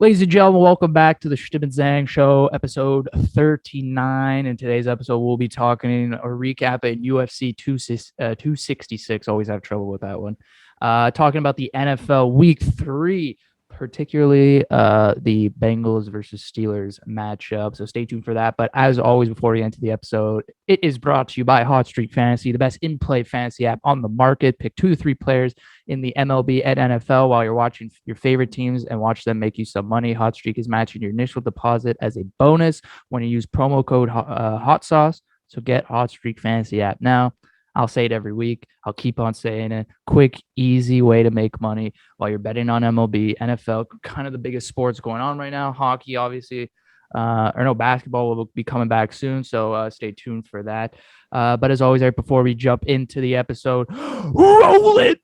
Ladies and gentlemen, welcome back to the Chtib Zhang Show, episode 39. In today's episode, we'll be talking or recapping UFC 266. Always have trouble with that one. Talking about the NFL Week 3, particularly the Bengals versus Steelers matchup. So stay tuned for that. But as always, before we get into the episode, it is brought to you by Hot Streak Fantasy, the best in-play fantasy app on the market. Pick 2 to 3 players in the MLB and NFL while you're watching your favorite teams and watch them make you some money. Hot Streak is matching your initial deposit as a bonus when you use promo code Hot Sauce. So get Hot Streak Fantasy app now. I'll say it every week. I'll keep on saying it. Quick, easy way to make money while you're betting on MLB, NFL, kind of the biggest sports going on right now. Hockey, obviously, or no, basketball will be coming back soon. So stay tuned for that. But as always, right before we jump into the episode, roll it.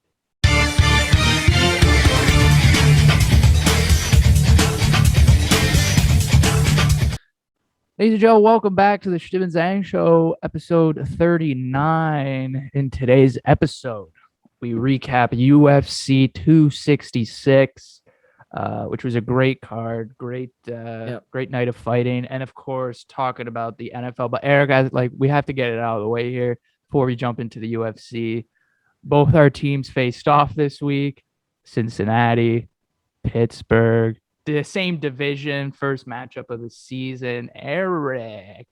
Ladies and gentlemen, welcome back to the Chtib Zhang Show, episode 39. In today's episode, we recap UFC 266, which was a great card, great night of fighting, and of course, talking about the NFL. But Eric, we have to get it out of the way here before we jump into the UFC. Both our teams faced off this week: Cincinnati, Pittsburgh, the same division, first matchup of the season. Eric,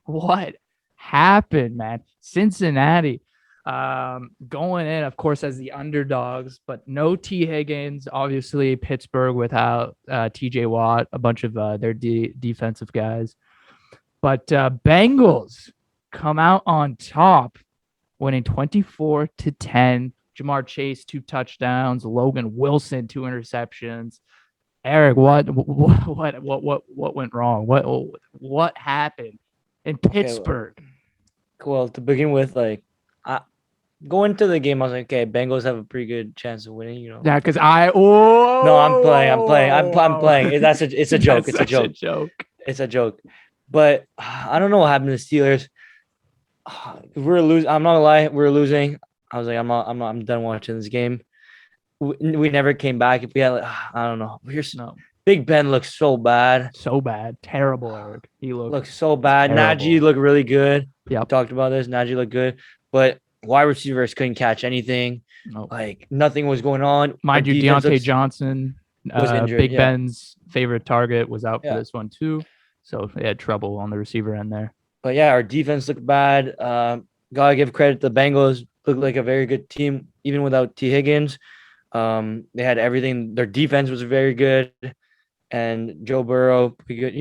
what happened, man? Cincinnati going in, of course, as the underdogs, but no T. Higgins. Obviously, Pittsburgh without TJ Watt, a bunch of their defensive guys. But Bengals come out on top, winning 24-10. Jamar Chase, 2 touchdowns. Logan Wilson, 2 interceptions. Eric, what went wrong? What happened in Pittsburgh? Well, to begin with, going to the game, I was like, okay, Bengals have a pretty good chance of winning. Yeah, because I'm playing. It's a joke. It's a joke. It's a joke. But I don't know what happened to the Steelers. We're losing. I'm not gonna lie, we're losing. I was like, I'm done watching this game. We never came back. If we had, I don't know. Big Ben looks so bad. So bad. Terrible, Eric. He looks so bad. Terrible. Najee looked really good. Yeah, talked about this. Najee looked good, but wide receivers couldn't catch anything. Nope. Like nothing was going on. Mind you, Deontay Johnson, was injured, Big Ben's favorite target, was out for this one too. So they had trouble on the receiver end there. But yeah, our defense looked bad. Gotta give credit to the Bengals. Looked like a very good team, even without T. Higgins. They had everything. Their defense was very good, and Joe Burrow pretty good.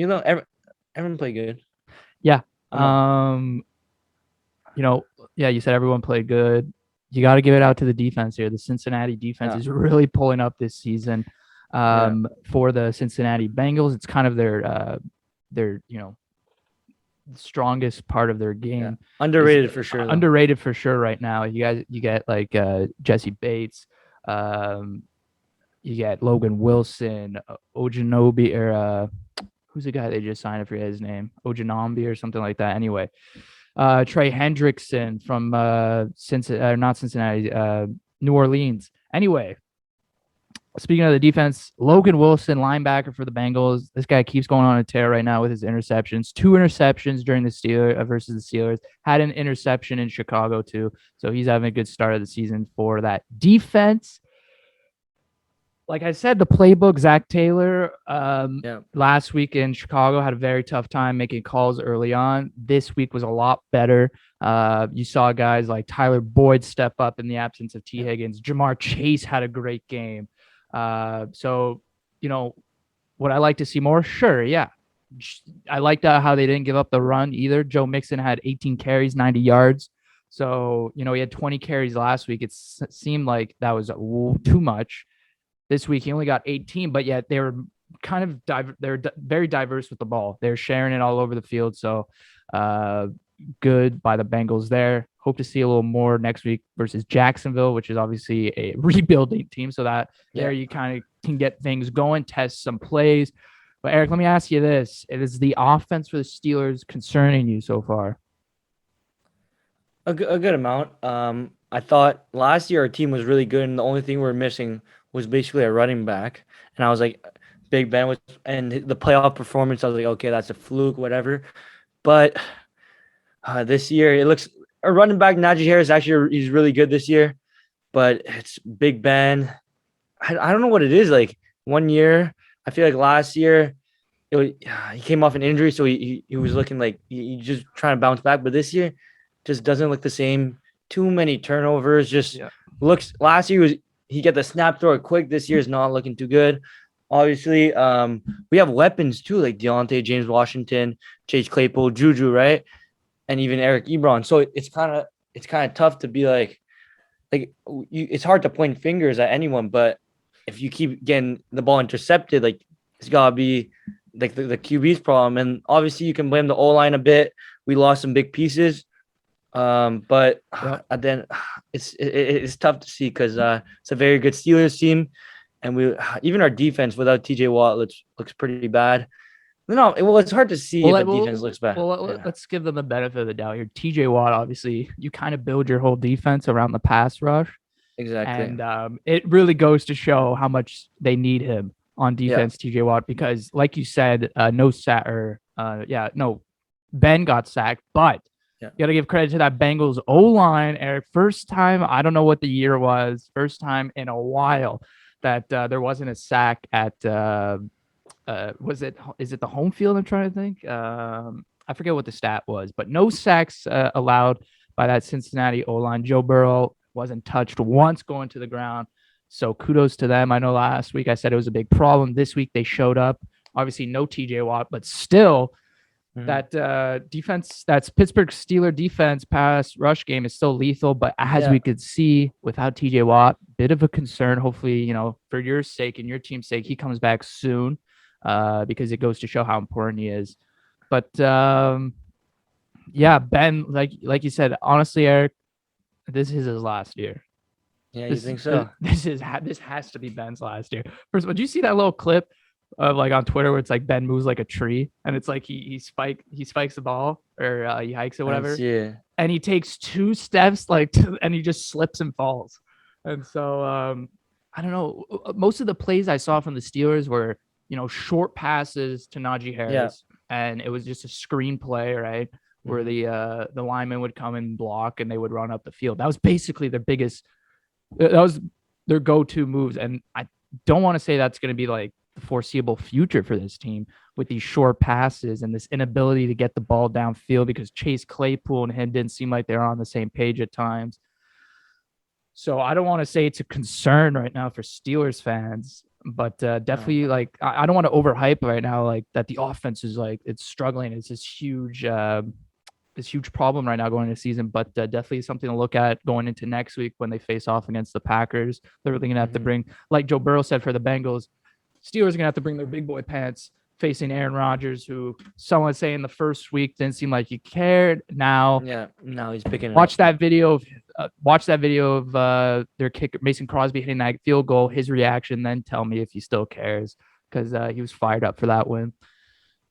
Everyone played good. Yeah. You said everyone played good. You got to give it out to the defense here. The Cincinnati defense is really pulling up this season. For the Cincinnati Bengals, it's kind of their strongest part of their game. Yeah. Underrated for sure. Underrated for sure right now. You get like Jesse Bates. You get Logan Wilson, Ojanobi, or who's the guy they just signed? I forget his name. Ojanombi or something like that. Anyway, Trey Hendrickson from not Cincinnati, New Orleans. Anyway, speaking of the defense, Logan Wilson, linebacker for the Bengals. This guy keeps going on a tear right now with his interceptions. 2 interceptions during the Steelers versus the Steelers. Had an interception in Chicago too. So he's having a good start of the season for that defense. Like I said, the playbook, Zach Taylor, last week in Chicago had a very tough time making calls early on. This week was a lot better. You saw guys like Tyler Boyd step up in the absence of T. Higgins. Jamar Chase had a great game. So, what I like to see more? Sure, yeah. I liked how they didn't give up the run either. Joe Mixon had 18 carries, 90 yards. So, he had 20 carries last week. It seemed like that was too much. This week, he only got 18, but yet they were kind of they're very diverse with the ball. They're sharing it all over the field. So good by the Bengals there. Hope to see a little more next week versus Jacksonville, which is obviously a rebuilding team. So that there you kind of can get things going, test some plays. But Eric, let me ask you this. Is the offense for the Steelers concerning you so far? A good amount. I thought last year our team was really good, and the only thing we're missing was basically a running back. And I was like, Big Ben was and the playoff performance. I was like, okay, that's a fluke, whatever. But this year, it looks a running back Najee Harris actually he's really good this year, but it's Big Ben. I don't know what it is. Like 1 year, I feel like last year he came off an injury, so he was looking like he just trying to bounce back. But this year, just doesn't look the same. Too many turnovers. Just Yeah. looks. Last year was he get the snap throw it quick. This year is not looking too good. Obviously, we have weapons too, like Deontay, James Washington, Chase Claypool, Juju, right, and even Eric Ebron. So it's kind of tough to be it's hard to point fingers at anyone, but if you keep getting the ball intercepted, like it's gotta be like the QB's problem. And obviously you can blame the O-line a bit. We lost some big pieces. But then it's tough to see because it's a very good Steelers team. And we even our defense without TJ Watt looks pretty bad. No, it's hard to see if a defense looks bad. Well, let's give them the benefit of the doubt here. TJ Watt, obviously, you kind of build your whole defense around the pass rush. Exactly. And it really goes to show how much they need him on defense, TJ Watt, because like you said, Ben got sacked, but you got to give credit to that Bengals O-line, Eric. First time, I don't know what the year was, first time in a while that there wasn't a sack at is it the home field? I'm trying to think. I forget what the stat was, but no sacks allowed by that Cincinnati O-line. Joe Burrow wasn't touched once going to the ground. So kudos to them. I know last week I said it was a big problem. This week they showed up. Obviously no TJ Watt, but still that defense, that's Pittsburgh Steeler defense pass rush game is still lethal. But as we could see without TJ Watt, bit of a concern. Hopefully, for your sake and your team's sake, he comes back soon because it goes to show how important he is. But Ben, like you said, honestly, Eric, this is his last year. Yeah, you think so? This has to be Ben's last year. First of all, did you see that little clip of like on Twitter where it's like Ben moves like a tree and it's like he spikes the ball or he hikes or whatever, and he takes 2 steps and he just slips and falls. And so I don't know. Most of the plays I saw from the Steelers were short passes to Najee Harris, and it was just a screen play, right? Where the lineman would come and block and they would run up the field. That was basically their biggest. That was their go-to moves, and I don't want to say that's going to be like the foreseeable future for this team with these short passes and this inability to get the ball downfield because Chase Claypool and him didn't seem like they're on the same page at times. So I don't want to say it's a concern right now for Steelers fans, but definitely I don't want to overhype right now like that the offense is it's struggling. It's this huge problem right now going into the season, but definitely something to look at going into next week when they face off against the Packers. They're really going to have to bring, like Joe Burrow said for the Bengals, Steelers are going to have to bring their big boy pants facing Aaron Rodgers, who someone saying the first week didn't seem like he cared. Now he's picking. Watch that video of their kicker Mason Crosby hitting that field goal. His reaction, then tell me if he still cares because he was fired up for that win.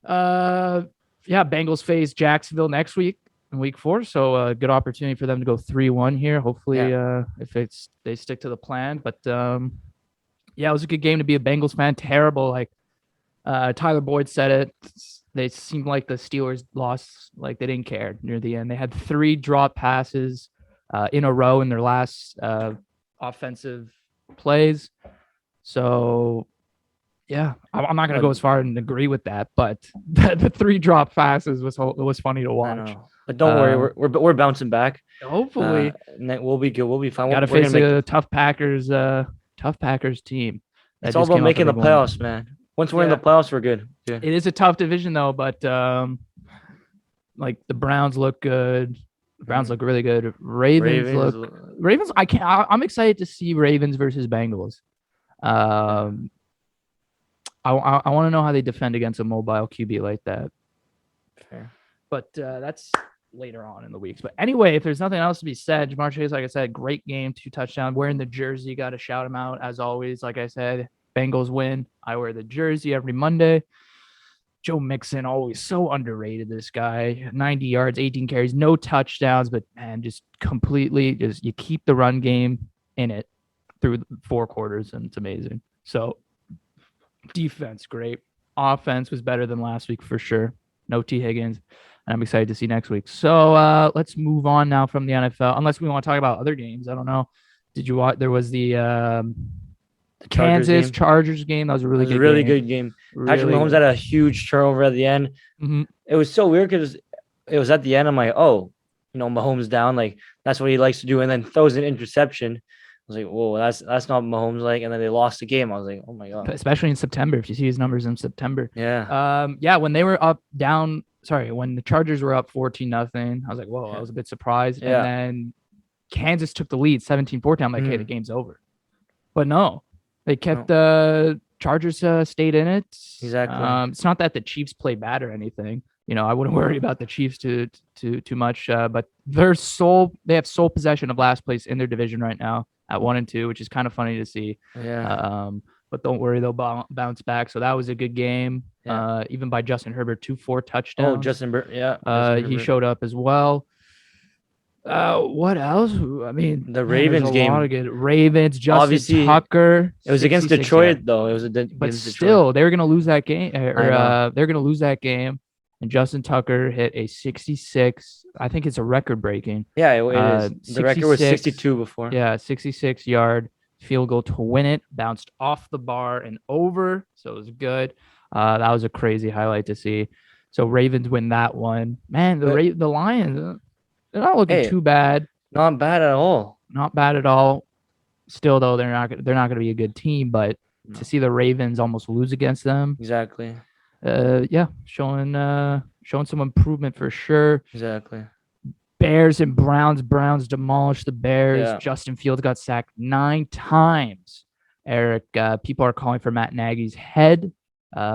Bengals face Jacksonville next week in week 4. So a good opportunity for them to go 3-1 here. Hopefully, if they stick to the plan. But it was a good game to be a Bengals fan. Terrible. Tyler Boyd said it. They seemed like the Steelers lost, like they didn't care near the end. They had 3 drop passes in a row in their last offensive plays. So I'm not going to go as far and agree with that, but the 3 drop passes was funny to watch. But don't worry, we're bouncing back. Hopefully, we'll be good. We'll be fine. Got to face a tough Packers team. It's all about making the playoffs, man. Once we're in the playoffs, we're good. Yeah. It is a tough division though, but the Browns look good. The Browns look really good. Ravens. I'm excited to see Ravens versus Bengals. I want to know how they defend against a mobile QB like that. Fair. But that's later on in the weeks. But anyway, if there's nothing else to be said, Jamar Chase, like I said, great game, 2 touchdowns. Wearing the jersey, got to shout him out as always. Like I said, Bengals win. I wear the jersey every Monday. Joe Mixon, always so underrated, this guy. 90 yards, 18 carries, no touchdowns, but man, just completely you keep the run game in it through 4 quarters, and it's amazing. So Defense, great. Offense was better than last week for sure. No T. Higgins. And I'm excited to see next week. So let's move on now from the NFL. Unless we want to talk about other games. I don't know. Did you watch? There was The Chargers Kansas game. Chargers game. That was a It really was a good really game. good game. Patrick Really Mahomes good. had a huge turnover at the end. Mhm. It was so weird because it was at the end. I'm like, oh, Mahomes down. Like that's what he likes to do, and then throws an interception. I was like, whoa, that's not Mahomes like. And then they lost the game. I was like, oh my god. Especially in September. If you see his numbers in September. Yeah. Yeah, when they were up down, sorry, when the Chargers were up 14-0, I was like, whoa, I was a bit surprised. And Yeah. then Kansas took the lead 17-14. I'm like, hey, the game's over. But no, they kept the Chargers stayed in it. Exactly. It's not that the Chiefs play bad or anything. I wouldn't worry about the Chiefs too much. But they have sole possession of last place in their division right now at 1-2, which is kind of funny to see. Yeah. But don't worry, they'll bounce back. So that was a good game. Yeah. Even by Justin Herbert, 4 touchdowns. Oh, Justin he showed up as well. What else? I mean, the Ravens game. Ravens, Justin Obviously, Tucker. It was against Detroit, though. It was but still, they were gonna lose that game. They're gonna lose that game. And Justin Tucker hit a 66. I think it's a record breaking. Yeah, it is. The record was 62 before. Yeah, 66-yard field goal to win it. Bounced off the bar and over, so it was good. That was a crazy highlight to see. So Ravens win that one. Man, the Lions. They're not looking too bad. Not bad at all. Not bad at all. Still, though, they're not going to be a good team. But to see the Ravens almost lose against them, exactly. Yeah, showing some improvement for sure. Exactly. Bears and Browns. Browns demolished the Bears. Yeah. Justin Fields got sacked 9 times. Eric, people are calling for Matt Nagy's head.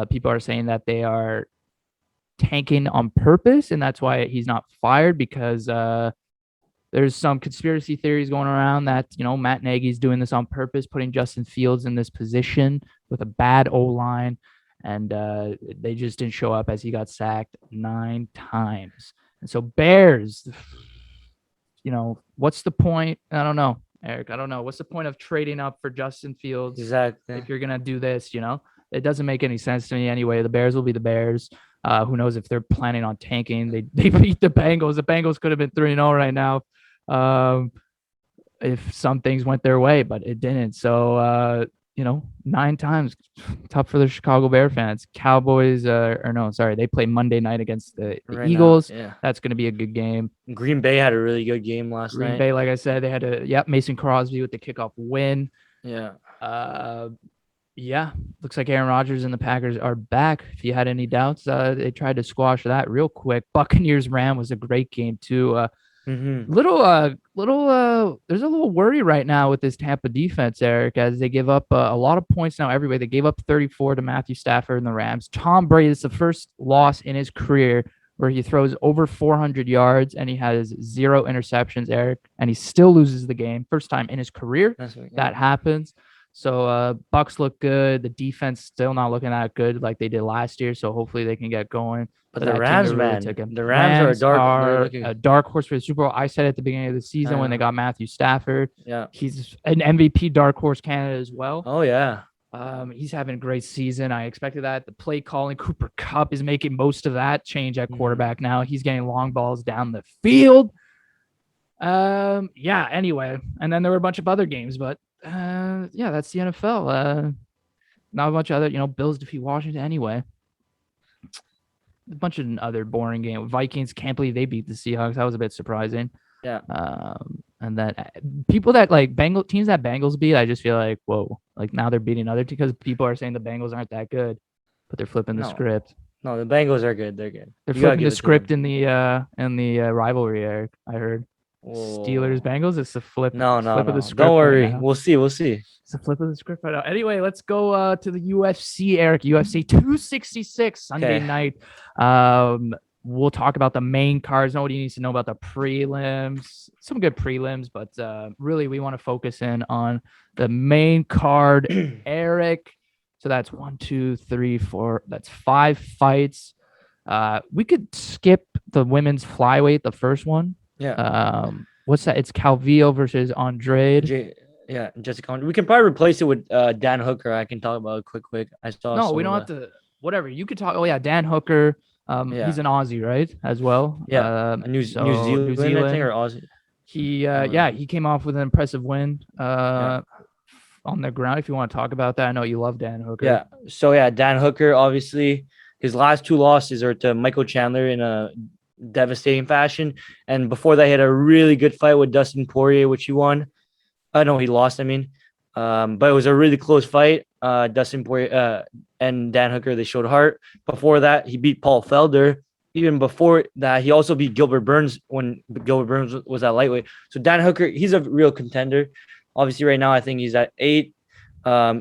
People are saying that they are tanking on purpose, and that's why he's not fired, because there's some conspiracy theories going around that Matt Nagy's doing this on purpose, putting Justin Fields in this position with a bad O-line, and they just didn't show up as he got sacked 9 times. And so Bears, what's the point? I don't know, Eric. I don't know. What's the point of trading up for Justin Fields? Exactly. If you're gonna do this, it doesn't make any sense to me anyway. The Bears will be the Bears. Who knows if they're planning on tanking? They beat the Bengals. The Bengals could have been 3-0 right now if some things went their way, but it didn't. So 9 times, tough for the Chicago Bear fans. Cowboys, they play Monday night against the Eagles. Yeah. That's going to be a good game. Green Bay had a really good game last night. Green Bay, like I said, they had Mason Crosby with the kickoff win. Yeah. Yeah, looks like Aaron Rodgers and the Packers are back. If you had any doubts, they tried to squash that real quick. Buccaneers Rams was a great game too. There's a little worry right now with this Tampa defense, Eric, as they give up a lot of points now everywhere. They gave up 34 to Matthew Stafford and the Rams. Tom Brady, it's the first loss in his career where he throws over 400 yards and he has 0 interceptions, Eric, and he still loses the game. First time in his career that happens. So Bucks look good. The defense still not looking that good like they did last year. So hopefully they can get going. But the Rams, man, the Rams are a dark horse for the Super Bowl. I said at the beginning of the season when they got Matthew Stafford, he's an MVP dark horse candidate as well. Oh yeah. He's having a great season. I expected that. The play calling, Cooper Kupp is making most of that change at quarterback now. He's getting long balls down the field. Anyway, and then there were a bunch of other games, but that's the NFL. Not a bunch of other, Bills defeat Washington anyway. A bunch of other boring games. Vikings, can't believe they beat the Seahawks. That was a bit surprising. Yeah. And that people that like teams that Bengals beat, I just feel like, whoa, like now they're beating other teams because people are saying the Bengals aren't that good, but they're flipping the script. No, the Bengals are good. They're good. They're flipping the script in the rivalry, Eric. I heard. Steelers Bengals. It's a flip. No. Flip of the script. Don't worry. Right, we'll see. It's a flip of the script right now. Anyway, let's go to the UFC, Eric. UFC 266 Sunday night. We'll talk about the main cards. Nobody needs to know about the prelims. Some good prelims, but really we want to focus in on the main card, Eric. So that's 1, 2, 3, 4. That's 5 fights. We could skip the women's flyweight, the first one. Yeah. What's that? It's Calvillo versus Andrade. Yeah, Jessica Conte. We can probably replace it with Dan Hooker. I can talk about it quick. I saw No, some we of don't have the to. Whatever you could talk. Oh yeah, Dan Hooker. He's yeah an Aussie, right? As well. yeah a New So New Zealand I think or Zealand. Aussie. Yeah, he came off with an impressive win. Yeah. On the ground. If you want to talk about that, I know you love Dan Hooker. Yeah. So yeah, Dan Hooker, obviously, his last two losses are to Michael Chandler in a devastating fashion. And before that, he had a really good fight with Dustin Poirier, which he won. No, he lost, I mean. But it was a really close fight. Dustin Poirier and Dan Hooker, they showed heart. Before that, he beat Paul Felder. Even before that, he also beat Gilbert Burns when Gilbert Burns was at lightweight. So Dan Hooker, he's a real contender. Obviously, right now, I think he's at 8.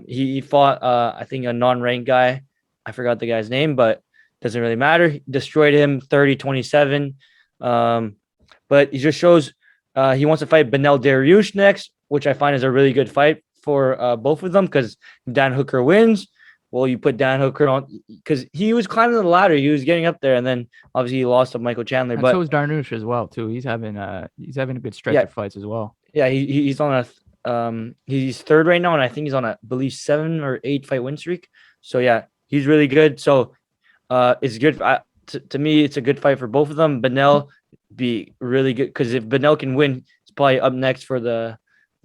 He fought, I think, a non-ranked guy. I forgot the guy's name, but doesn't really matter. He destroyed him 30-27. But he just shows he wants to fight Benel Dariush next, which I find is a really good fight for both of them because Dan Hooker wins. Well, you put Dan Hooker on because he was climbing the ladder. He was getting up there, and then obviously he lost to Michael Chandler. And but so is Darnush as well too. He's having a good stretch yeah, of fights as well. yeah, he's on he's third right now, and I think he's on a believe 7 or 8 fight win streak. So yeah, he's really good. So it's good. To me, it's a good fight for both of them. Benel be really good because if Benel can win, it's probably up next for the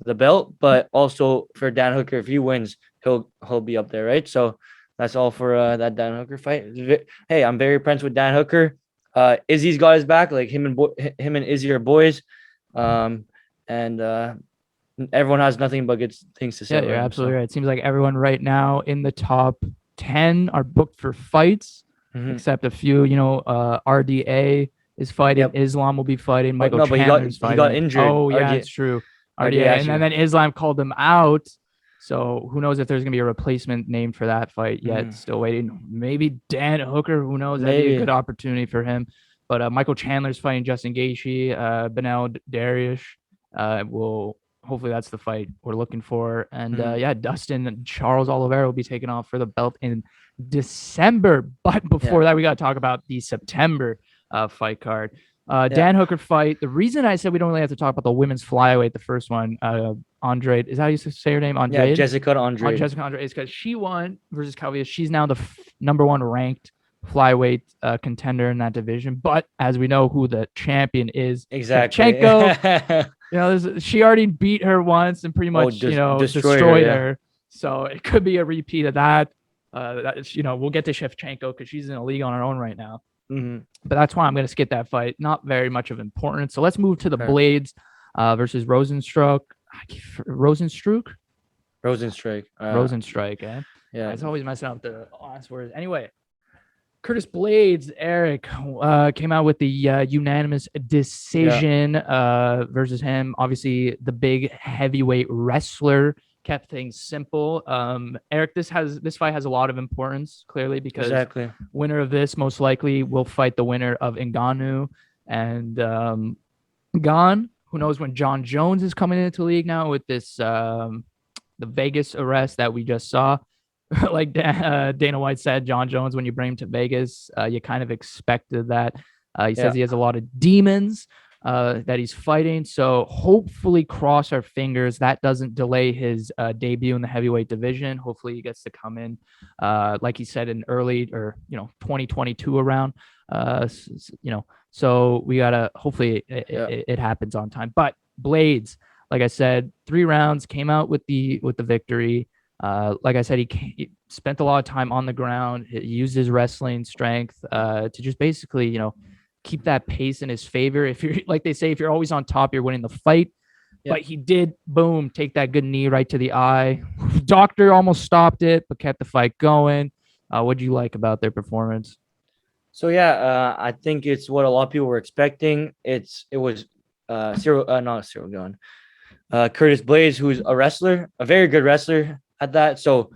belt. But also for Dan Hooker, if he wins, he'll be up there, right? So that's all for that Dan Hooker fight. Hey, I'm very friends with Dan Hooker. Izzy's got his back. Like him and Izzy are boys. And everyone has nothing but good things to say. Yeah, you're absolutely right. It seems like everyone right now in the top 10 are booked for fights, except a few. RDA is fighting. Yep. Islam will be fighting. Michael Chandler's fighting. He got injured. Oh, yeah, it's true. RDA. And then Islam called him out. So who knows if there's going to be a replacement named for that fight yet. Still waiting. Maybe Dan Hooker. Who knows? That'd be a good opportunity for him. But Michael Chandler's fighting Justin Gaethje. Benel Dariush will hopefully that's the fight we're looking for. And Dustin and Charles Oliveira will be taking off for the belt in December. But before that, we got to talk about the September fight card. Dan Hooker fight. The reason I said we don't really have to talk about the women's flyweight, the first one, Andrade, is that how you say her name? Andrade? Yeah, Jessica Andrade. Jessica Andrade is because she won versus Calvillo. She's now the number 1 ranked flyweight contender in that division. But as we know who the champion is, exactly. Shevchenko, she already beat her once and pretty much, destroyed her. So it could be a repeat of that. We'll get to Shevchenko because she's in a league on her own right now. But that's why I'm going to skip that fight. Not very much of importance. So let's move to the Blades versus Rosenstruck. Rosenstruck. Rosenstrike. Yeah. It's always messing up the last words. Anyway, Curtis Blades, Eric, came out with the unanimous decision versus him. Obviously, the big heavyweight wrestler kept things simple. Eric, this fight has a lot of importance, clearly, because winner of this most likely will fight the winner of Ngannou and Gane. Who knows when John Jones is coming into the league now with this the Vegas arrest that we just saw. Like Dana White said, John Jones, when you bring him to Vegas, you kind of expected that. He says he has a lot of demons that he's fighting. So hopefully, cross our fingers, that doesn't delay his debut in the heavyweight division. Hopefully, he gets to come in, like he said, in early or 2022 around. So we gotta hopefully it happens on time. But Blades, like I said, 3 rounds, came out with the victory. Like I said, he spent a lot of time on the ground. He used his wrestling strength to just basically, keep that pace in his favor. If you're, like they say, if you're always on top, you're winning the fight. Yep. But he did, boom, take that good knee right to the eye. Doctor almost stopped it, but kept the fight going. What do you like about their performance? So I think it's what a lot of people were expecting. It was Cyril Gane. Curtis Blades, who's a wrestler, a very good wrestler at that. So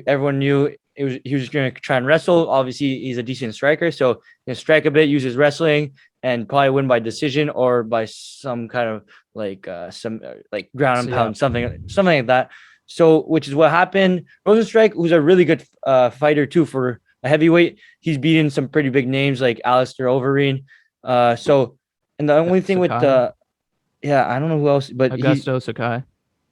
everyone knew he was just going to try and wrestle. Obviously, he's a decent striker, so he can strike a bit, use his wrestling, and probably win by decision or by some kind of like ground and pound, something like that. So, which is what happened. Rosenstrike, who's a really good fighter too for a heavyweight, he's beaten some pretty big names like Alistair Overeem. And the only thing Sakai. with I don't know who else, but Augusto Sakai.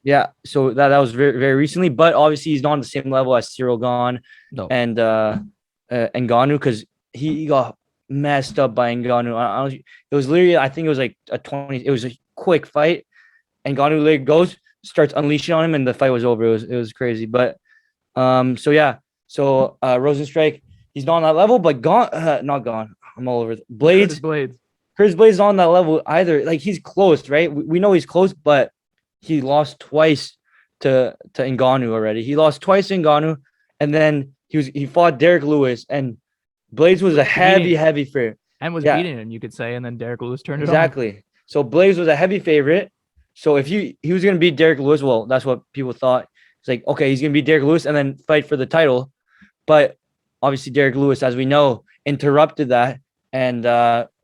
Yeah, so that was very very recently, but obviously he's not on the same level as Cyril Gahn No. and Ngannou because he got messed up by Ngannou. It was literally, I think it was like a 20. It was a quick fight, and Ngannou literally goes, starts unleashing on him, and the fight was over. It was crazy, but so yeah, so Rosenstrike, he's not on that level, but gone, not gone. I'm all over Curtis Blades. Blades. Curtis Blades is on that level either. Like he's close, right? We know he's close, but he lost twice to Ngannou already. He lost twice to Ngannou, and then he fought Derek Lewis, and Blades was a heavy favorite. And was Yeah, beating him, you could say, and then Derek Lewis turned it on. exactly. So Blades was a heavy favorite. So if he was gonna beat Derek Lewis, well, that's what people thought. It's like, okay, he's gonna beat Derek Lewis and then fight for the title. But obviously Derek Lewis, as we know, interrupted that and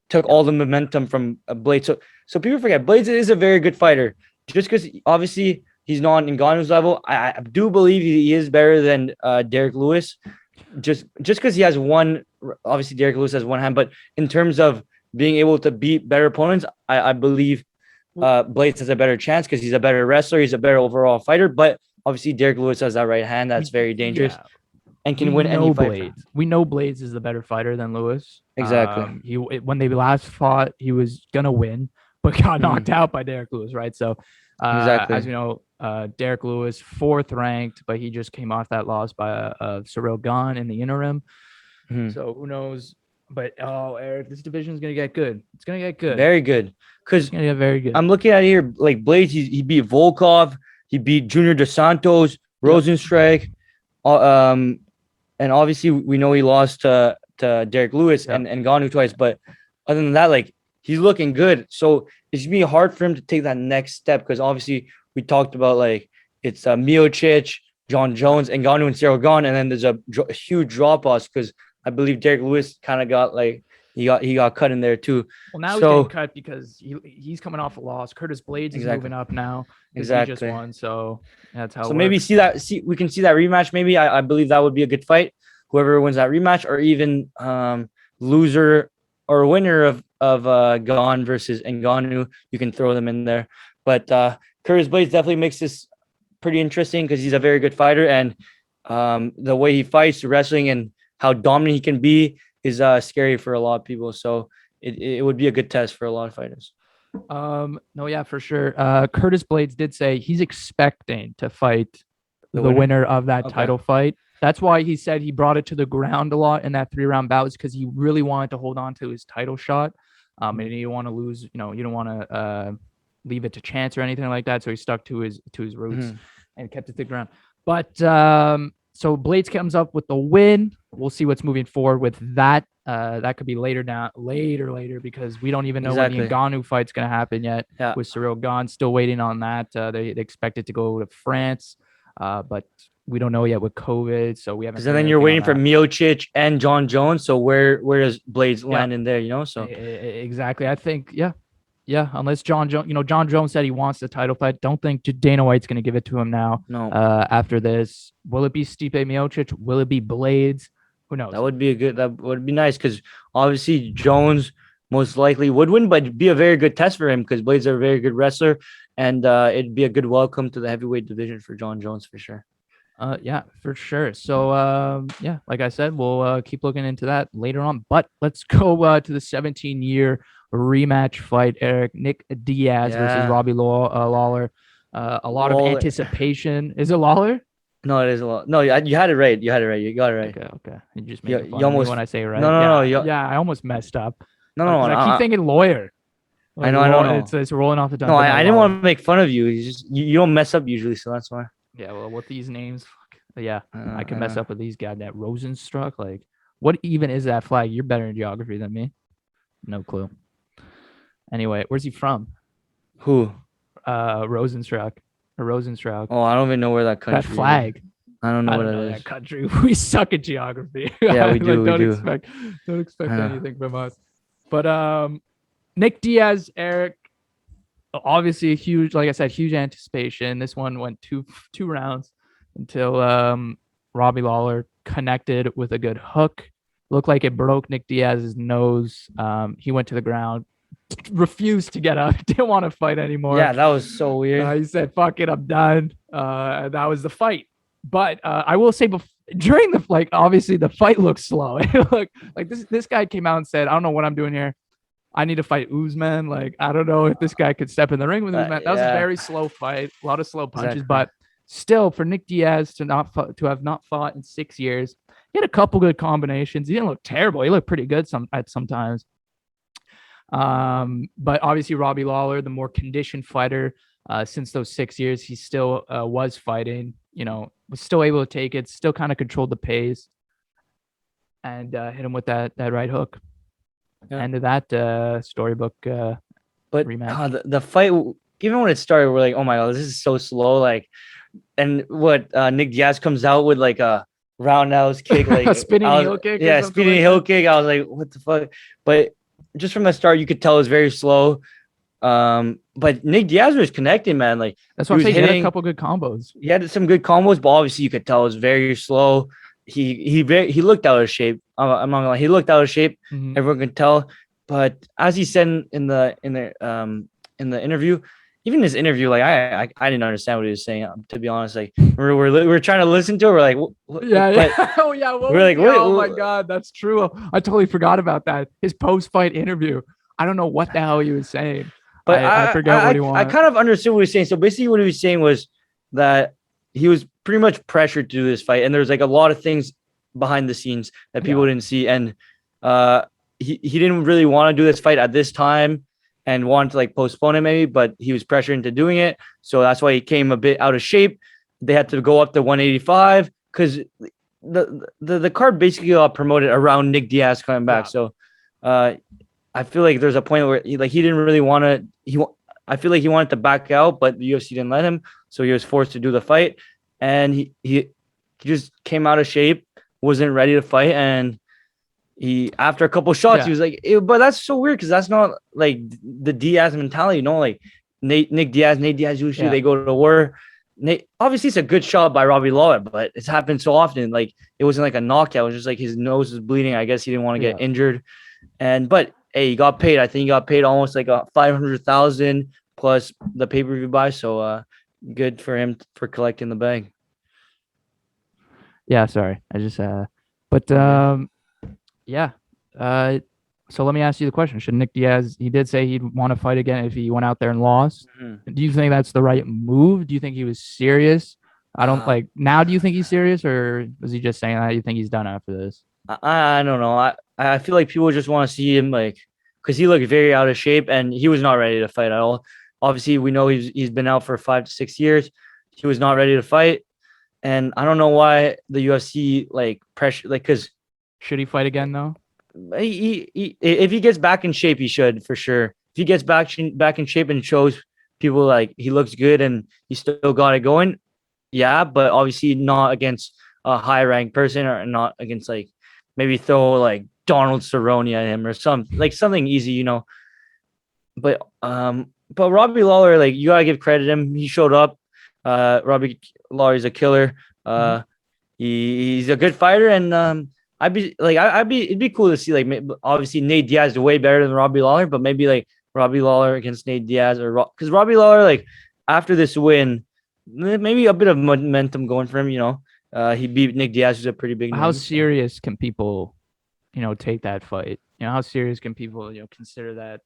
took all the momentum from Blades. So people forget Blades is a very good fighter. Just because obviously he's not on Ngannou's level, I do believe he is better than Derek Lewis. Just because he has one, obviously Derek Lewis has one hand, but in terms of being able to beat better opponents, I believe Blades has a better chance because he's a better wrestler, he's a better overall fighter. But obviously Derek Lewis has that right hand that's very dangerous and can win any fight. Blades. We know Blades is the better fighter than Lewis. Exactly. When they last fought, he was gonna win, but got knocked out by Derek Lewis, right? So Exactly. as you know, Derek Lewis, 4th ranked, but he just came off that loss by Cyril Gahn in the interim. So who knows? But Eric, this division is gonna get good. It's gonna get good. Very good. Because It's gonna get very good. I'm looking at it here, like Blades, he beat Volkov, he beat Junior Dos Santos, Rosenstrike, and obviously we know he lost to Derek Lewis and Ngannou twice. But other than that, like he's looking good. So it's gonna be hard for him to take that next step because obviously we talked about like it's Miocic, John Jones, Ngannou, and Cyril Gahn, and then there's a huge drop off because I believe Derek Lewis kind of got like he got cut in there too. Well, now he's getting cut because he's coming off a loss. Curtis Blades is moving up now. Exactly. He just won, so that's how. So maybe we can see that rematch. Maybe I believe that would be a good fight. Whoever wins that rematch, or even loser or winner of Gahn versus Ngannou, you can throw them in there. But Curtis Blades definitely makes this pretty interesting because he's a very good fighter, and the way he fights, wrestling, and how dominant he can be is scary for a lot of people. So it would be a good test for a lot of fighters. No, yeah, for sure. Curtis Blades did say he's expecting to fight the winner of that title fight. That's why he said he brought it to the ground a lot in that 3-round bout, is because he really wanted to hold on to his title shot. And he didn't want to lose, you don't want to leave it to chance or anything like that. So he stuck to his roots and kept it to the ground. But so Blades comes up with the win. We'll see what's moving forward with that. That could be later because we don't even know when the Ngannou fight's going to happen yet. With Cyril Gahn, still waiting on that. They expect it to go to France, but we don't know yet with COVID. So we haven't. And then you're waiting for Miocic and John Jones. So where does Blades land in there? So exactly. I think unless John Jones said he wants the title fight. Don't think Dana White's going to give it to him now. No. After this, will it be Stipe Miocic? Will it be Blades? Who knows? That would be nice because obviously Jones most likely would win, but it'd be a very good test for him because Blades are a very good wrestler, and it'd be a good welcome to the heavyweight division for John Jones for sure. Yeah, for sure. So like I said, we'll keep looking into that later on. But let's go to the 17-year rematch fight, Eric. Nick Diaz versus Robbie Lawler. A lot of anticipation. Is it Lawler? No, it is a lot. No, you had it right. You got it right. Okay. You just made fun of me when I say it right. No. Yeah, I almost messed up. No. I keep thinking lawyer. Like, I know. It's rolling off the tongue. No, I didn't want to make fun of you. You don't mess up usually, so that's why. Yeah, well, with these names, I can mess up with these guys. That Rosenstruck, like, what even is that flag? You're better in geography than me. No clue. Anyway, where's he from? Who? Rosenstruck. Oh, I don't even know where that country. That flag. Is. I don't know what it is. That country. We suck at geography. Yeah, we do. Don't expect anything from us. But Nick Diaz, Eric. Obviously, huge anticipation. This one went two rounds until Robbie Lawler connected with a good hook. Looked like it broke Nick Diaz's nose. He went to the ground, refused to get up, didn't want to fight anymore. Yeah, that was so weird. He said, "Fuck it, I'm done." And that was the fight. But I will say, during the obviously the fight looked slow. It looked like this guy came out and said, "I don't know what I'm doing here. I need to fight Usman. Like, I don't know if this guy could step in the ring with Usman." That was a very slow fight, a lot of slow punches, but still, for Nick Diaz to have not fought in 6 years, he had a couple good combinations. He didn't look terrible. He looked pretty good sometimes. But obviously Robbie Lawler, the more conditioned fighter, since those 6 years, he still was fighting. Was still able to take it, still kind of controlled the pace, and hit him with that right hook. Yeah. End of that storybook. But rematch. The fight, even when it started, we're like, oh my god, this is so slow. Like, and what Nick Diaz comes out with like a roundhouse kick, like a spinning heel kick. Yeah, spinning heel kick. I was like, what the fuck? But just from the start, you could tell it was very slow. But Nick Diaz was connecting, man. Like, that's why he had a couple good combos. He had some good combos, but obviously you could tell it was very slow. He looked out of shape. I'm not gonna lie, he looked out of shape. Mm-hmm. Everyone could tell. But as he said in the interview, even his interview, like I didn't understand what he was saying. To be honest, like we're trying to listen to it. We're like, yeah. Oh yeah. We're like, oh my god, that's true. I totally forgot about that. His post-fight interview. I don't know what the hell he was saying. But I forgot what he wanted. I kind of understood what he was saying. So basically, what he was saying was that he was pretty much pressured to do this fight, and there's like a lot of things behind the scenes that people didn't see, and he didn't really want to do this fight at this time and wanted to like postpone it maybe, but he was pressured into doing it, so that's why he came a bit out of shape. They had to go up to 185 because the card basically got promoted around Nick Diaz coming back. So I feel like there's a point where he didn't really want to. I feel like he wanted to back out, but the UFC didn't let him, so he was forced to do the fight. And he just came out of shape, wasn't ready to fight, and he after a couple shots, he was like, "But that's so weird because that's not like the Diaz mentality, Like Nick Diaz usually they go to war. Obviously, it's a good shot by Robbie Lawler, but it's happened so often. Like it wasn't like a knockout; it was just like his nose was bleeding. I guess he didn't want to get injured, but. Hey, he got paid. I think he got paid almost like $500,000 plus the pay-per-view buy. So good for him for collecting the bag. Yeah, sorry. I just yeah. So let me ask you the question. Should Nick Diaz, he did say he'd want to fight again if he went out there and lost. Mm-hmm. Do you think that's the right move? Do you think he was serious? I don't now do you think he's serious, or was he just saying that you think he's done after this? I don't know. I feel like people just want to see him because he looked very out of shape and he was not ready to fight at all. Obviously, we know he's been out for 5 to 6 years. He was not ready to fight, and I don't know why the UFC pressure because should he fight again though? If he gets back in shape, he should for sure. If he gets back in shape and shows people he looks good and he still got it going, yeah. But obviously not against a high ranked person or not against maybe throw Donald Cerrone at him or something easy, But Robbie Lawler, you gotta give credit to him. He showed up. Robbie Lawler is a killer. He's a good fighter, and it'd be cool to see obviously Nate Diaz is way better than Robbie Lawler, but maybe Robbie Lawler against Nate Diaz because Robbie Lawler after this win, maybe a bit of momentum going for him. He beat Nick Diaz, who's a pretty big name. How serious can people, take that fight? How serious can people, consider that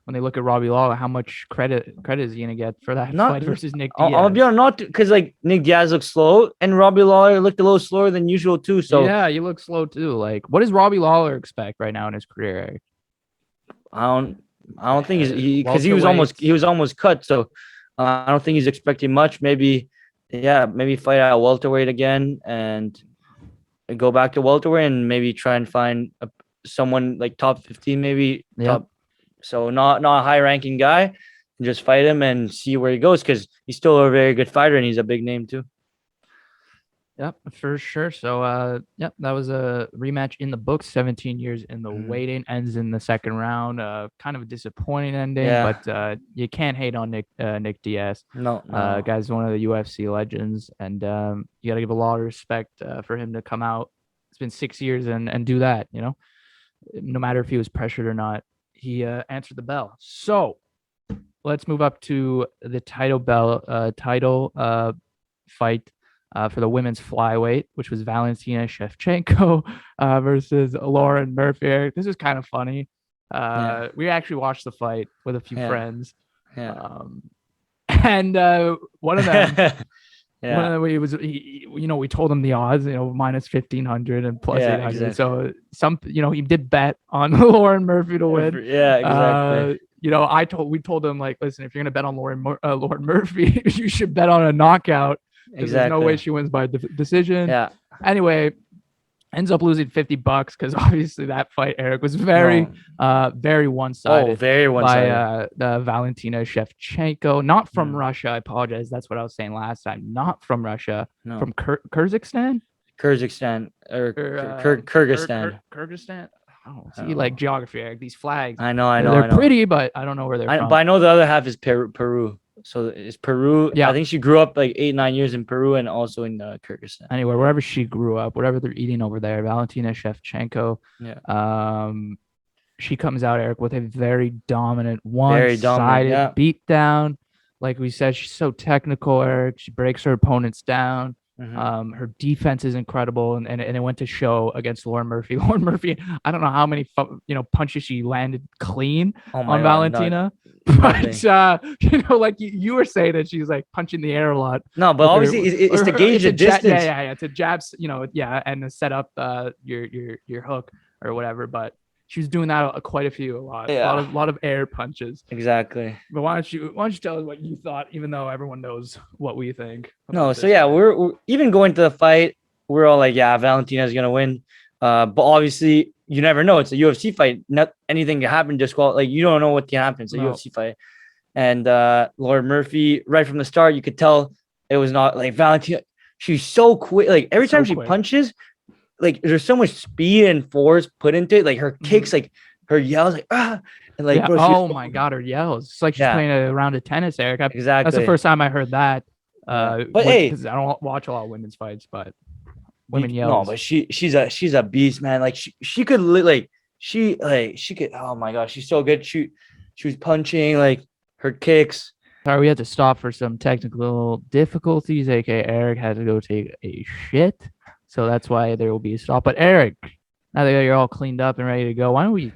when they look at Robbie Lawler, how much credit is he gonna get for that fight versus Nick Diaz? I'll be honest, not because Nick Diaz looks slow and Robbie Lawler looked a little slower than usual too. So yeah, you look slow too. What does Robbie Lawler expect right now in his career? I don't think because he was almost cut. So I don't think he's expecting much. Maybe fight at welterweight again and go back to welterweight and maybe try and find someone top 15, maybe top. So not a high ranking guy, and just fight him and see where he goes because he's still a very good fighter and he's a big name too. Yep, for sure. So that was a rematch in the books. 17 years in the waiting, ends in the second round. Kind of a disappointing ending, but you can't hate on Nick Diaz. No. Guy's one of the UFC legends, and you got to give a lot of respect for him to come out. It's been 6 years and do that, no matter if he was pressured or not, he answered the bell. So let's move up to the title fight for the women's flyweight, which was Valentina Shevchenko versus Lauren Murphy. This is kind of funny. We actually watched the fight with a few friends. And one of them, we told him the odds, minus 1,500 and plus 800. Exactly. So he did bet on Lauren Murphy to win. Yeah, exactly. We told him, like, listen, if you're gonna bet on Lauren Murphy, you should bet on a knockout. Exactly. There's no way she wins by decision. Yeah. Anyway, ends up losing $50 because obviously that fight, Eric, was very one-sided. Oh, very one-sided. By Valentina Shevchenko, not from Russia. I apologize. That's what I was saying last time. Not from Russia. No. From Kyrgyzstan. Kyrgyzstan or Kyrgyzstan. Kyrgyzstan. Oh, see, like geography, Eric. These flags. I know. They're pretty, but I don't know where they're from. But I know the other half is Peru. So it's Peru. Yeah, I think she grew up like 8-9 years in Peru and also in Kyrgyzstan. Anyway, wherever she grew up, whatever they're eating over there, Valentina Shevchenko. Yeah. She comes out, Eric, with a very dominant, one-sided beatdown. Like we said, she's so technical, Eric. She breaks her opponents down. Mm-hmm. Her defense is incredible, and it went to show against Lauren Murphy. Lauren Murphy, I don't know how many punches she landed clean on Valentina, but like you were saying that she's like punching the air a lot. No, but obviously it's to gauge the distance. Yeah, to jabs, and to set up your hook or whatever. But she was doing that quite a lot. A lot of air punches. Exactly. But why don't you tell us what you thought, even though everyone knows what we think? No, so we're even going to the fight. We're all like, Valentina's gonna win. But obviously, you never know. It's a UFC fight. Not anything can happen. You don't know what can happen. It's a UFC fight. And Lauren Murphy, right from the start, you could tell it was not like Valentina. She's so quick. Like every time she punches, like there's so much speed and force put into it. Like her kicks, like her yells, like and like bro, my god, her yells. It's like she's playing a round of tennis, Eric. Exactly. That's the first time I heard that. But hey, because I don't watch a lot of women's fights, but women yell. No, but she's a beast, man. Like she could she could. Oh my gosh, she's so good. She was punching, like her kicks. Sorry, we had to stop for some technical difficulties. aka Eric had to go take a shit. So that's why there will be a stop. But Eric, now that you're all cleaned up and ready to go, why don't we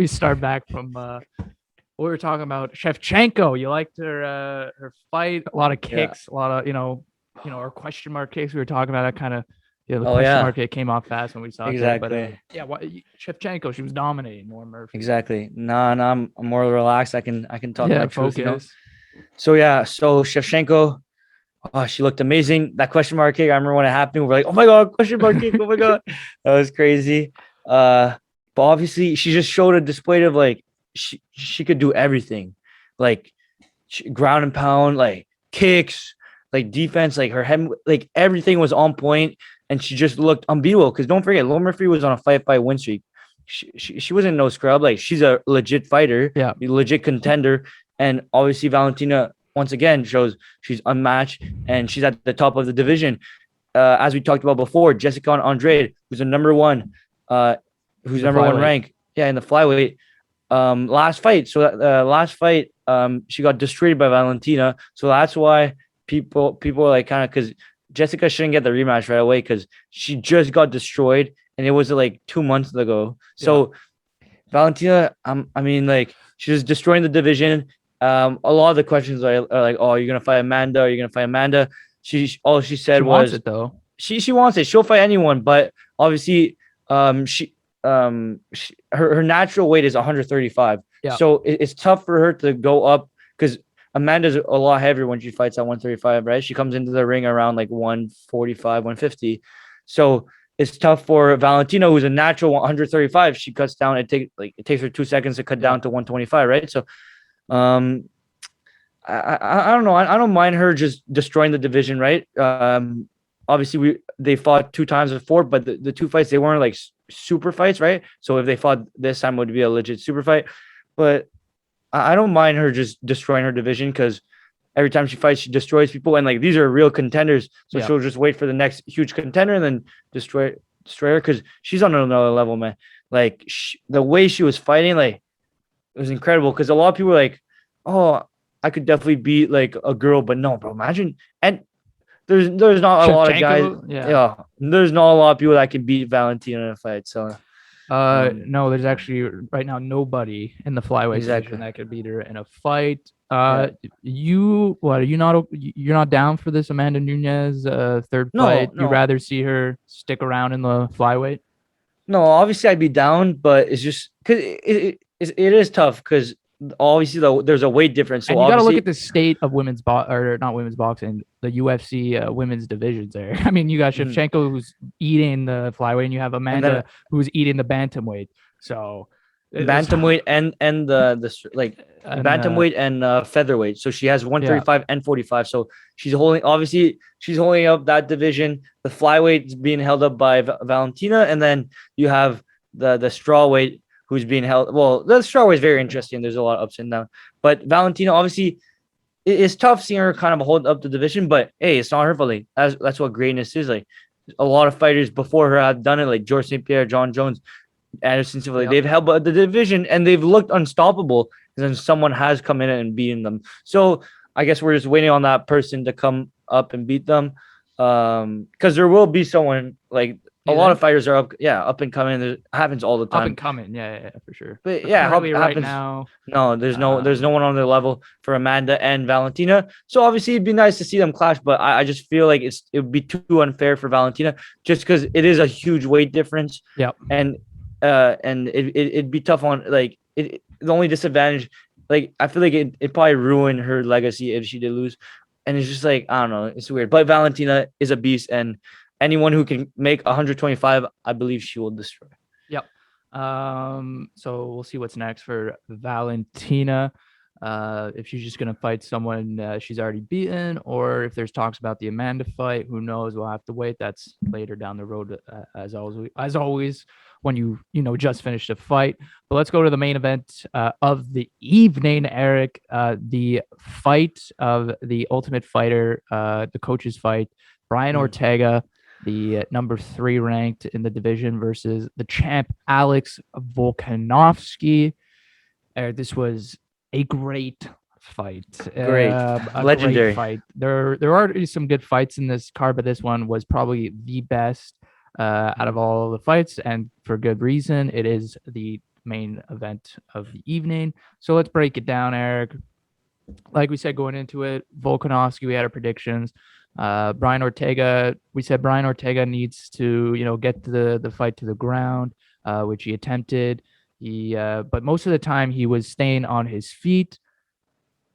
start back from what we were talking about? Shevchenko, you liked her fight, a lot of kicks, a lot of her question mark kicks. We were talking about that kind of the question mark. It came off fast when we saw exactly. It. But Shevchenko, she was dominating Lauren Murphy. Exactly. No, I'm more relaxed. I can talk my truth. So Shevchenko. Oh, she looked amazing. That question mark kick, I remember when it happened. We're like, oh my God, question mark kick. Oh my God. That was crazy. But obviously she just showed a display of like, she could do everything. Like ground and pound, like kicks, like defense, like her head, like everything was on point. And she just looked unbeatable. Because don't forget, Lauren Murphy was on a 5-5 win streak. She wasn't no scrub. Like she's a legit fighter, a legit contender. And obviously Valentina, once again, shows she's unmatched and she's at the top of the division. As we talked about before, Jessica Andrade, who's a number one rank, in the flyweight. Last fight, she got destroyed by Valentina. So that's why people are like kind of, because Jessica shouldn't get the rematch right away because she just got destroyed and it was like 2 months ago. So Valentina, I mean, like she was destroying the division. A lot of the questions are like, "Oh, you're gonna fight Amanda? Are you gonna fight Amanda?" She said she was, wants it, though. She wants it. She'll fight anyone, but obviously, her natural weight is 135. Yeah. So it's tough for her to go up because Amanda's a lot heavier when she fights at 135, right? She comes into the ring around like 145, 150. So it's tough for Valentina, who's a natural 135. She cuts down. It takes her 2 seconds to cut down to 125, right? So. I don't know. I don't mind her just destroying the division, right? Obviously they fought 2 times before, but the 2 fights, they weren't like super fights, right? So if they fought this time, it would be a legit super fight. But I don't mind her just destroying her division because every time she fights, she destroys people, and like these are real contenders. So she'll just wait for the next huge contender and then destroy her because she's on another level, man. Like the way she was fighting, like it was incredible. Because a lot of people were like, "Oh, I could definitely beat like a girl," but no, bro. Imagine and there's not a lot of guys. Shevchenko, yeah. Yeah, there's not a lot of people that can beat Valentina in a fight. So No, there's actually right now nobody in the flyweight division exactly. that could beat her in a fight. Yeah. What are you not? You're not down for this Amanda Nunes third No, fight? You no, rather see her stick around in the flyweight? no. Obviously, I'd be down, but it's just because it is tough because obviously there's a weight difference. So And you got to look obviously, at the state of or not women's boxing, the UFC women's divisions there. I mean, you got mhm. Shevchenko who's eating the flyweight, and you have And then Amanda who's eating the bantamweight. So it's bantamweight and like and bantamweight and featherweight. So she has yeah, 135 and 45. So she's holding up that division. The flyweight is being held up by Valentina, and then you have the strawweight who's being held. Well, the strawweight is very interesting. There's a lot of ups and downs, but Valentina obviously it's tough seeing her kind of hold up the division. But hey, it's not her fault. Like, that's what greatness is. Like a lot of fighters before her have done it, like George St. Pierre, John Jones. Anderson Silva. yep. They've held the division and they've looked unstoppable. And then someone has come in and beaten them. So I guess we're just waiting on that person to come up and beat them. Because there will be someone like a lot of fighters are up and coming. It happens all the time. Up and coming, yeah, for sure. But yeah, currently right happens. now, No, there's no one on their level for Amanda and Valentina. So obviously it'd be nice to see them clash, but I just feel like it would be too unfair for Valentina just because it is a huge weight difference. Yep. And it'd be tough on like the only disadvantage, like I feel like it probably ruined her legacy if she did lose, and it's just like I don't know, it's weird. But Valentina is a beast, and anyone who can make 125, I believe she will destroy. Yep. So we'll see what's next for Valentina. If she's just gonna fight someone she's already beaten, or if there's talks about the Amanda fight, who knows? We'll have to wait. That's later down the road, as always. As always, when you just finished a fight. But let's go to the main event of the evening, Eric. The fight of the Ultimate Fighter, the coaches fight. Brian Ortega, the number 3 ranked in the division, versus the champ Alex Volkanovski. This was a great fight. Legendary great fight. There are some good fights in this card, but this one was probably the best out of all the fights, and for good reason. It is the main event of the evening. So let's break it down, Eric. Like we said going into it, Volkanovski, we had our predictions. Brian Ortega, we said Brian Ortega needs to get the fight to the ground, which he attempted. But most of the time he was staying on his feet.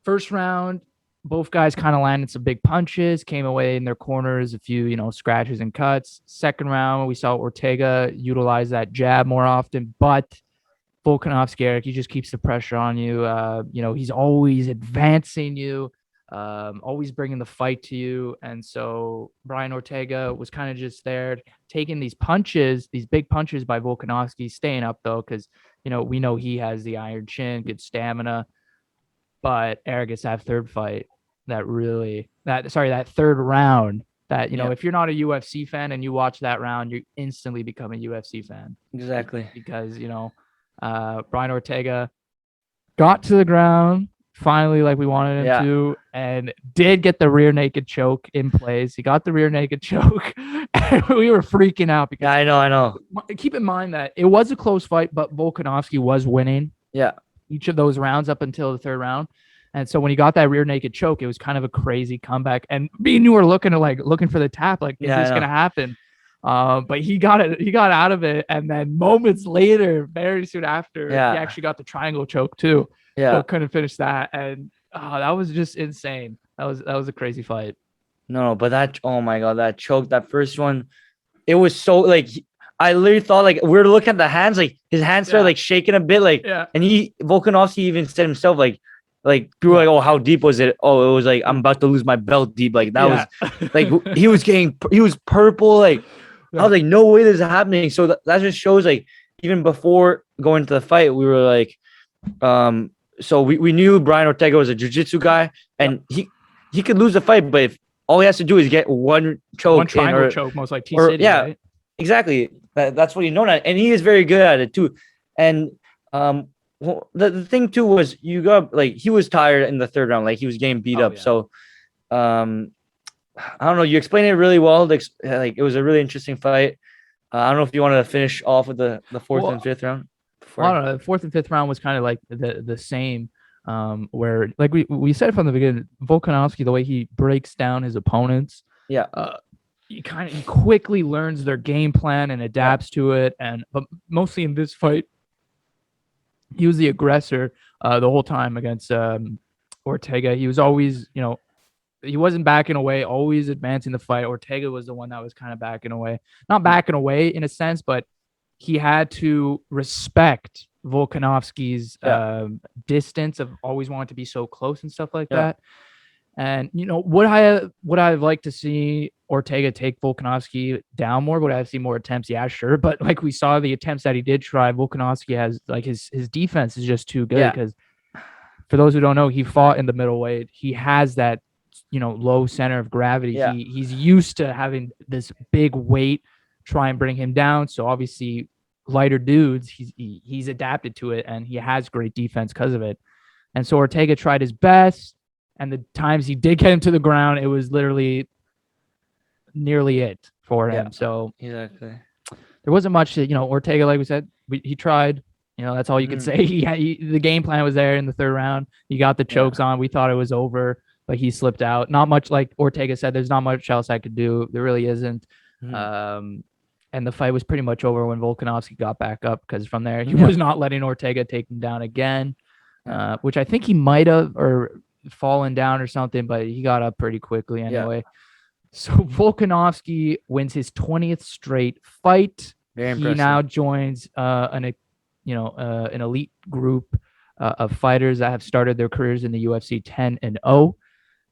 First round, both guys kind of landed some big punches, came away in their corners, a few, scratches and cuts. Second round, we saw Ortega utilize that jab more often, but Volkanovski, Eric, he just keeps the pressure on you. He's always advancing you, always bringing the fight to you. And so Brian Ortega was kind of just there taking these punches, these big punches by Volkanovski, staying up though, because we know he has the iron chin, good stamina. But Eric, it's that third fight that third round that, if you're not a UFC fan and you watch that round, you instantly become a UFC fan. Exactly. Because, Brian Ortega got to the ground finally like we wanted him to, and did get the rear naked choke in place. He got the rear naked choke, and we were freaking out because I know. Keep in mind that it was a close fight, but Volkanovski was winning. Yeah. Each of those rounds up until the third round. And so when he got that rear naked choke, it was kind of a crazy comeback. And me and you were looking for the tap, like, is this gonna happen? But he got out of it, and then moments later, very soon after, he actually got the triangle choke too. Yeah, but couldn't finish that, and that was just insane. That was a crazy fight. No, but oh my god, that choke, that first one, it was so like I literally thought like we were looking at the hands, like his hands started like shaking a bit, like and Volkanovski even said himself like people were like, oh, how deep was it? Oh, it was like I'm about to lose my belt deep. Like that was like he was purple. Like I was like, no way this is happening. So that just shows like even before going to the fight, we were like, so we knew Brian Ortega was a jiu-jitsu guy, and he could lose the fight, but if all he has to do is get one choke, one triangle choke, most like T-City, right? exactly. That's what he's known at, and he is very good at it too. And well, the thing too was you got like he was tired in the third round, like he was getting beat up. Yeah. So um, I don't know. You explained it really well. Like it was a really interesting fight. I don't know if you wanted to finish off with the fourth and fifth round. I don't know. The fourth and fifth round was kind of like the same. Where like we said from the beginning, Volkanovski, the way he breaks down his opponents, Yeah. He quickly learns their game plan and adapts to it. But mostly in this fight, he was the aggressor the whole time against Ortega. He was always, he wasn't backing away, always advancing the fight. Ortega was the one that was kind of backing away. Not backing away in a sense, but he had to respect Volkanovski's distance of always wanting to be so close and stuff like that. And would I've liked to see Ortega take Volkanovski down more? Would I have seen more attempts? Yeah, sure. But like we saw the attempts that he did try, Volkanovski has like his defense is just too good because for those who don't know, he fought in the middleweight. He has that low center of gravity. Yeah. He's used to having this big weight try and bring him down. So obviously lighter dudes, he's adapted to it and he has great defense because of it. And so Ortega tried his best. And the times he did get him to the ground, it was literally nearly it for him. So exactly, there wasn't much that, Ortega, like we said, he tried. That's all you could say. The game plan was there in the third round. He got the chokes on. We thought it was over, but he slipped out. Not much, like Ortega said, there's not much else I could do. There really isn't. And the fight was pretty much over when Volkanovski got back up because from there, he was not letting Ortega take him down again, which I think he might have or fallen down or something, but he got up pretty quickly anyway. So Volkanovski wins his 20th straight fight. Very impressive. He now joins an elite group of fighters that have started their careers in the UFC 10-0.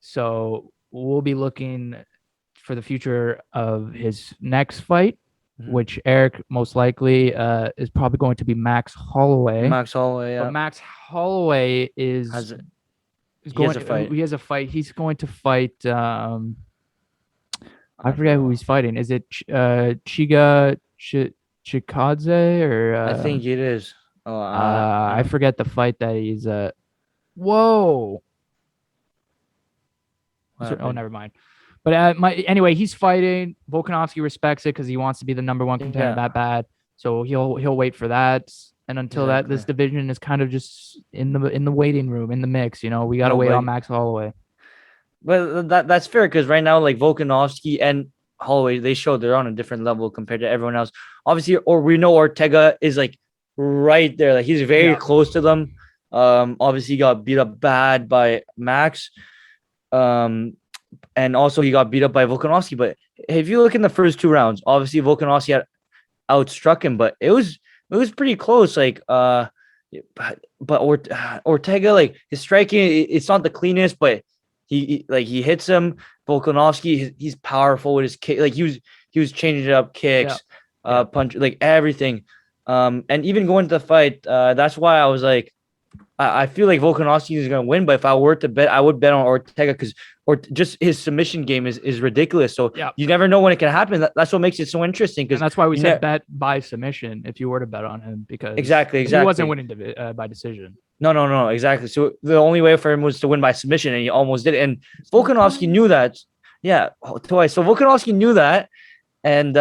So we'll be looking for the future of his next fight, which Eric most likely is probably going to be Max Holloway. But Max Holloway he has a fight. He's going to fight. I forget who he's fighting. Is it Chikadze or? I think it is. I forget the fight that he's. Whoa. Never mind. But anyway, he's fighting. Volkanovski respects it because he wants to be the number one contender that bad. So he'll wait for that. And until that, this division is kind of just in the waiting room, in the mix. We got to wait on Max Holloway. But that's fair because right now, like Volkanovski and Holloway, they show they're on a different level compared to everyone else. Obviously, or we know Ortega is like right there. Like he's very close to them. Obviously, he got beat up bad by Max. And also he got beat up by Volkanovski. But if you look in the first two rounds, obviously Volkanovski had outstruck him, but it was pretty close. Like but Ortega, like his striking, it's not the cleanest, but he hits him. Volkanovski, he's powerful with his kick. Like he was changing up kicks, punch, like everything. And even going to the fight, that's why I was like, I feel like Volkanovski is going to win, but if I were to bet, I would bet on Ortega because just his submission game is ridiculous. So you never know when it can happen. That's what makes it so interesting. And that's why we said bet by submission if you were to bet on him because exactly he wasn't winning by decision. No, exactly. So the only way for him was to win by submission, and he almost did it. And Volkanovski knew that. Yeah, twice. So Volkanovski knew that, and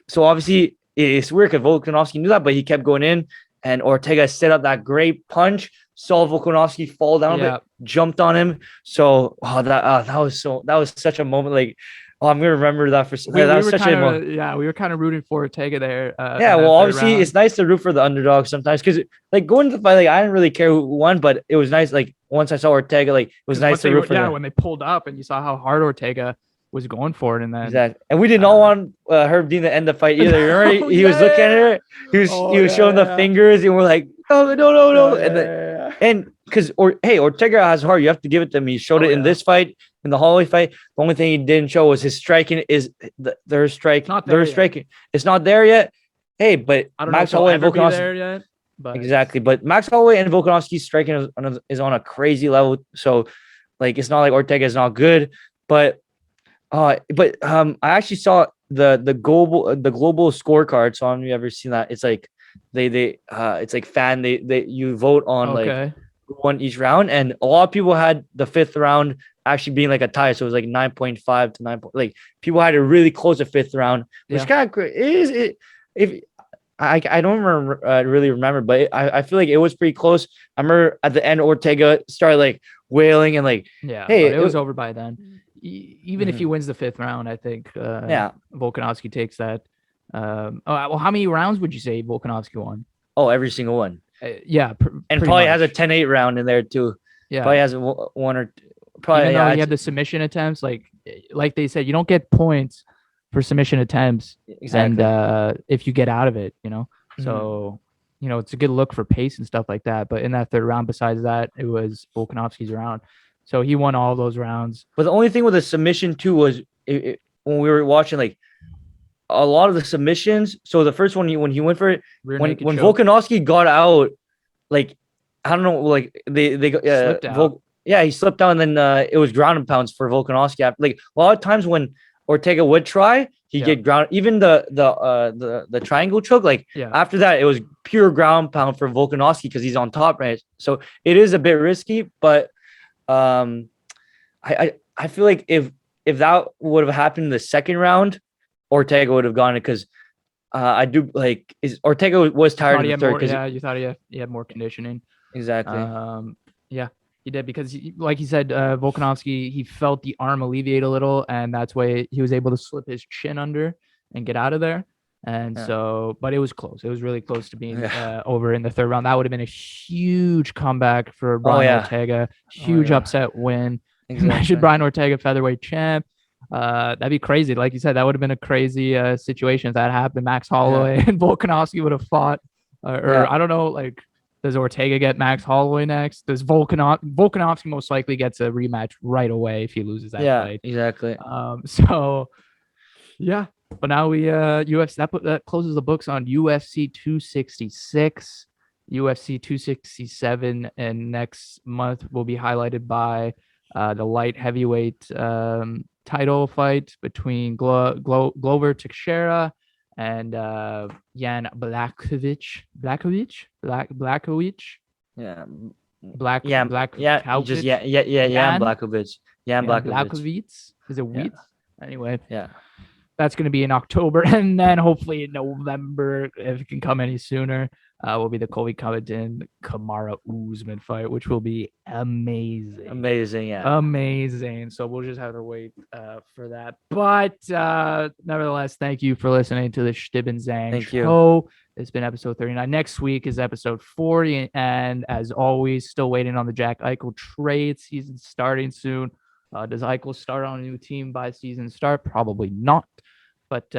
so obviously it's weird because Volkanovski knew that, but he kept going in. And Ortega set up that great punch, saw Volkanovski fall down a bit, jumped on him. So that was such a moment. Like, I'm gonna remember that for that was such a moment. Yeah, we were kind of rooting for Ortega there. Well, obviously it's nice to root for the underdog sometimes because like going to the fight, like I didn't really care who won, but it was nice. Like once I saw Ortega, like it was nice to root for them. When they pulled up and you saw how hard Ortega was going for it, and then exactly. And we did not want Herb Dean to end the fight either. Remember, he was looking at her, he was showing the fingers, and we're like, no. And because Ortega has heart, you have to give it to him. He showed it in this fight, in the Holloway fight. The only thing he didn't show was his striking. Their striking. It's not there yet. Hey, but I don't Max know Holloway and Volkanovski there yet. But exactly, but Max Holloway and Volkanovski's striking is on a crazy level. So, like, it's not like Ortega is not good, but I actually saw the global scorecard. So I don't know if you ever seen that. It's like they it's like they you vote on like Okay. who won each round, and a lot of people had the fifth round actually being like a tie. So it was like 9.5 to 9. Like people had it really close to fifth round, which Yeah. kind of is it. If I don't remember really remember, but I feel like it was pretty close. I remember at the end Ortega started like wailing and like, Yeah, hey, but it was over by then. Even if he Mhm. wins the fifth round, I think Yeah. Volkanovski takes that. Well, how many rounds would you say Volkanovski won? Oh, every single one, Yeah, and pretty probably has a much. 10-8 round in there too. Yeah, Probably has one or even probably though yeah. he had the submission attempts, like they said, you don't get points for submission attempts, and Exactly. if you get out of it, Mhm. so it's a good look for pace and stuff like that. But in that third round, besides that, it was Volkanovski's round, so he won all those rounds. But the only thing with the submission too was when we were watching like a lot of the submissions. So the first one when he went for it, Rear when naked when choke, Volkanovski got out, like I don't know, like they slipped out. yeah, he slipped down, and then it was ground and pounds for Volkanovski. After, like a lot of times when Ortega would try, he Yeah, get ground. Even the triangle choke, like yeah. after that, it was pure ground pound for Volkanovski because he's on top, right? So it is a bit risky, but um, I feel like if that would have happened in the second round, Ortega would have gone it because I do like is Ortega was You tired thought in he the had third more. because Yeah, you thought he had more conditioning. exactly. Yeah, he did because, like he said, Volkanovski, he felt the arm alleviate a little, and that's why he was able to slip his chin under and get out of there. And Yeah. so, but it was close. It was really close to being Yeah. over in the third round. That would have been a huge comeback for Oh Brian yeah. Ortega. Oh my Huge god. upset win. Imagine Exactly. Brian Ortega featherweight champ. That'd be crazy. Like you said, that would have been a crazy situation if that happened. Max Yeah. Holloway and Volkanovski would have fought, or Yeah. I don't know, like does Ortega get Max Holloway next? Does Volkanovski most likely gets a rematch right away if he loses that Yeah. fight? Exactly. So yeah, but now we UFC that closes the books on UFC 266, UFC 267, and next month will be highlighted by the light heavyweight title fight between Glover Teixeira and Jan Yeah. Yeah. Yeah. Just Blachowicz, yeah. Jan Blachowicz. Jan Jan Blachowicz. Blachowicz. Is it Yeah. Wheats? Anyway, Yeah. that's going to be in October, and then hopefully in November, if it can come any sooner, will be the Colby Covington Kamara Usman fight, which will be amazing. Amazing. Yeah. Amazing. So we'll just have to wait for that. But nevertheless, thank you for listening to the Chtib Zhang Thank you. show. It's been episode 39. Next week is episode 40. And as always, still waiting on the Jack Eichel trade season starting soon. Does Eichel start on a new team by season start? Probably not. But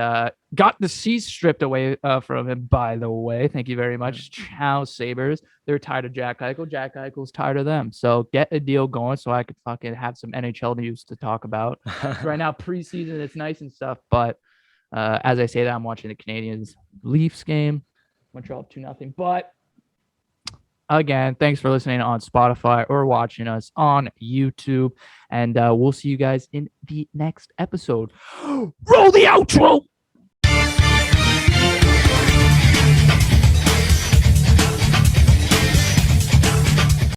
got the C stripped away from him, by the way. Thank you very much. Chow Sabres. They're tired of Jack Eichel. Jack Eichel's tired of them. So get a deal going so I could fucking have some NHL news to talk about. Right now, preseason, it's nice and stuff. But as I say that, I'm watching the Canadiens Leafs game. Montreal 2-0. But again, thanks for listening on Spotify or watching us on YouTube. And we'll see you guys in the next episode. Roll the outro.